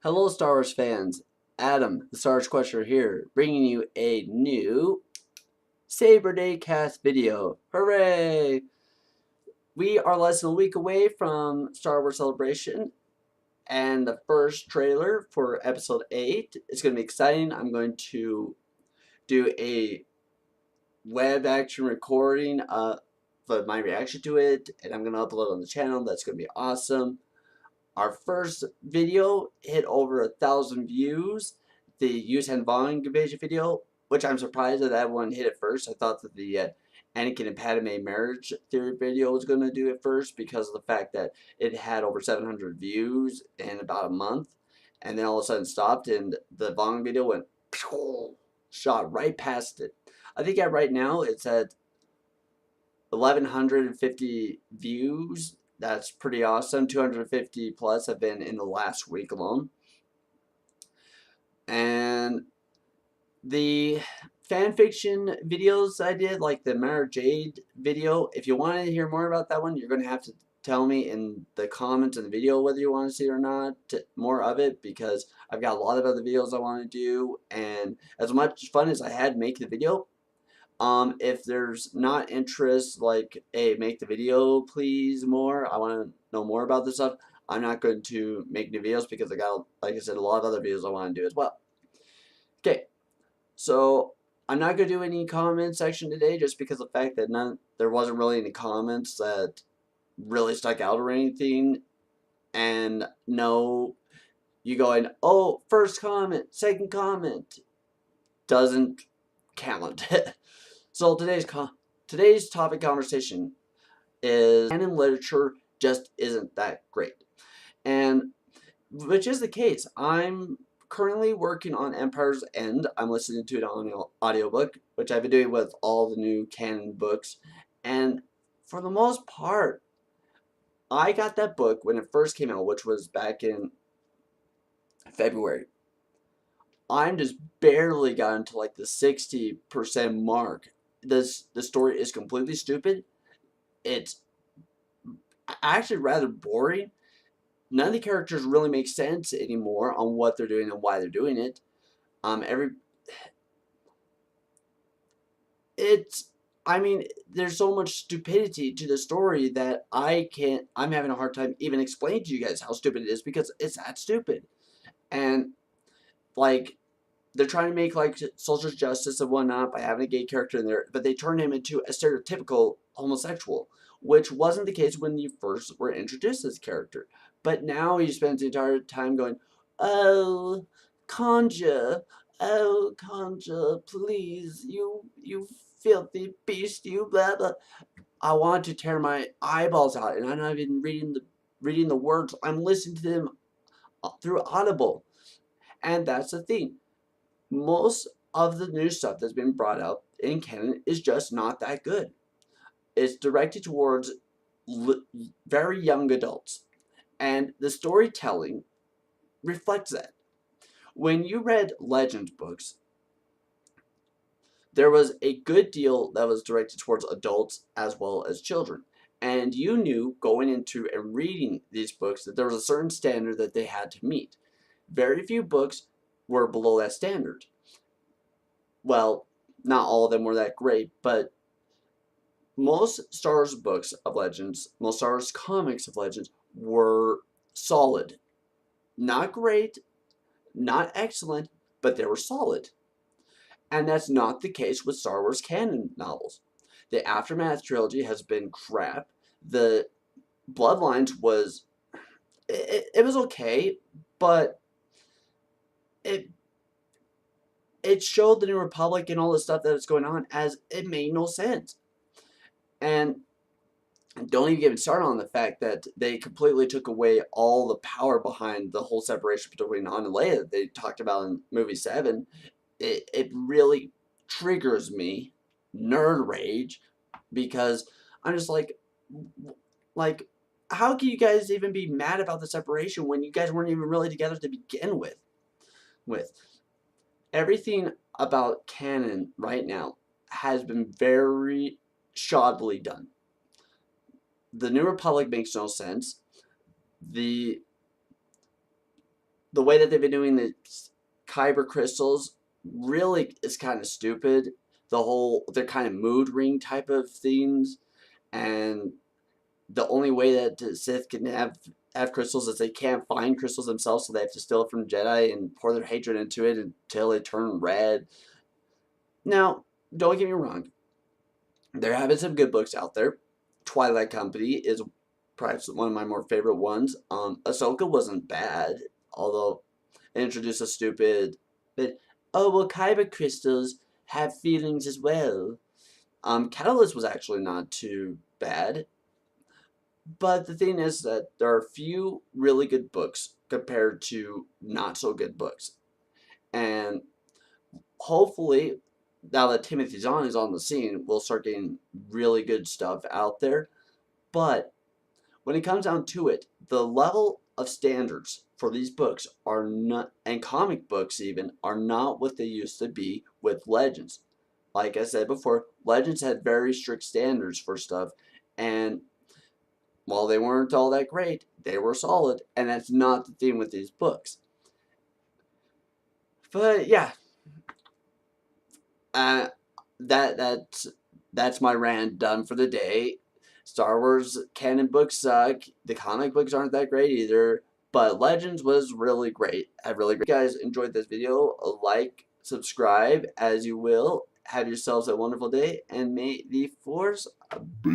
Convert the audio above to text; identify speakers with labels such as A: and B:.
A: Hello, Star Wars fans. Adam, the Star Wars Questioner here, bringing you a new Saberday cast video. Hooray! We are less than a week away from Star Wars Celebration and the first trailer for Episode 8. It's going to be exciting. I'm going to do a web action recording of my reaction to it, and I'm going to upload it on the channel. That's going to be awesome. Our first video hit over 1,000 views. The Use and Vong invasion video, which I'm surprised that one hit it first. I thought that the Anakin and Padme marriage theory video was going to do it first because of the fact that it had over 700 views in about a month, and then all of a sudden stopped, and the Vong video went shot right past it. I think right now it's at 1,150 views. That's pretty awesome. 250 plus have been in the last week alone. And the fan fiction videos I did, like the Mara Jade video, if you want to hear more about that one, you're going to have to tell me in the comments in the video whether you want to see it or not, more of it, because I've got a lot of other videos I want to do. And as much fun as I had make the video, if there's not interest, like, hey, make the video please more, I want to know more about this stuff, I'm not going to make new videos because I got, like I said, a lot of other videos I want to do as well. Okay, so I'm not going to do any comment section today just because of the fact that there wasn't really any comments that really stuck out or anything. And no, you going, oh, first comment, second comment, doesn't count. So today's topic conversation is canon literature just isn't that great, and which is the case. I'm currently working on Empire's End. I'm listening to it on an audiobook, which I've been doing with all the new canon books, and for the most part, I got that book when it first came out, which was back in February. I'm just barely gotten to like the 60% mark. The story is completely stupid. It's actually rather boring. None of the characters really make sense anymore on what they're doing and why they're doing it. Every it's I mean, there's so much stupidity to the story that I'm having a hard time even explaining to you guys how stupid it is because it's that stupid. And like, they're trying to make like social justice and whatnot by having a gay character in there, but they turn him into a stereotypical homosexual, which wasn't the case when you first were introduced as a character. But now he spends the entire time going, "Oh, Conja, oh Conja, please, you filthy beast, you blah blah." I want to tear my eyeballs out, and I'm not even reading the words. I'm listening to them through Audible, and that's the thing. Most of the new stuff that's been brought out in canon is just not that good. It's directed towards very young adults, and the storytelling reflects that. When you read Legend books, there was a good deal that was directed towards adults as well as children. And you knew going into and reading these books that there was a certain standard that they had to meet. Very few books were below that standard. Well, not all of them were that great, but most Star Wars books of Legends, most Star Wars comics of Legends were solid. Not great, not excellent, but they were solid. And that's not the case with Star Wars canon novels. The Aftermath trilogy has been crap. The Bloodlines was, it was okay, but it it showed the New Republic and all the stuff that is going on as it made no sense. And don't even get me started on the fact that they completely took away all the power behind the whole separation between Han and Leia that they talked about in movie 7. It really triggers me, nerd rage, because I'm just like, how can you guys even be mad about the separation when you guys weren't even really together to begin with? With everything about canon right now has been very shoddily done. The New Republic makes no sense. The the way that they've been doing the kyber crystals really is kind of stupid. They're kind of mood ring type of themes, and the only way that the Sith can have crystals is they can't find crystals themselves, so they have to steal it from Jedi and pour their hatred into it until they turn red. Now, don't get me wrong, there have been some good books out there. Twilight Company is perhaps one of my more favorite ones. Ahsoka wasn't bad, although it introduced a stupid but oh well, kyber crystals have feelings as well. Catalyst was actually not too bad. But the thing is that there are a few really good books compared to not so good books. And hopefully, now that Timothy Zahn is on the scene, we'll start getting really good stuff out there. But when it comes down to it, the level of standards for these books are not, and comic books even, are not what they used to be with Legends. Like I said before, Legends had very strict standards for stuff, and while they weren't all that great, they were solid, and that's not the theme with these books. But yeah, uh, that's my rant done for the day. Star Wars canon books suck. The comic books aren't that great either. But Legends was really great. Had really great. If you guys enjoyed this video, like, subscribe as you will. Have yourselves a wonderful day, and may the force be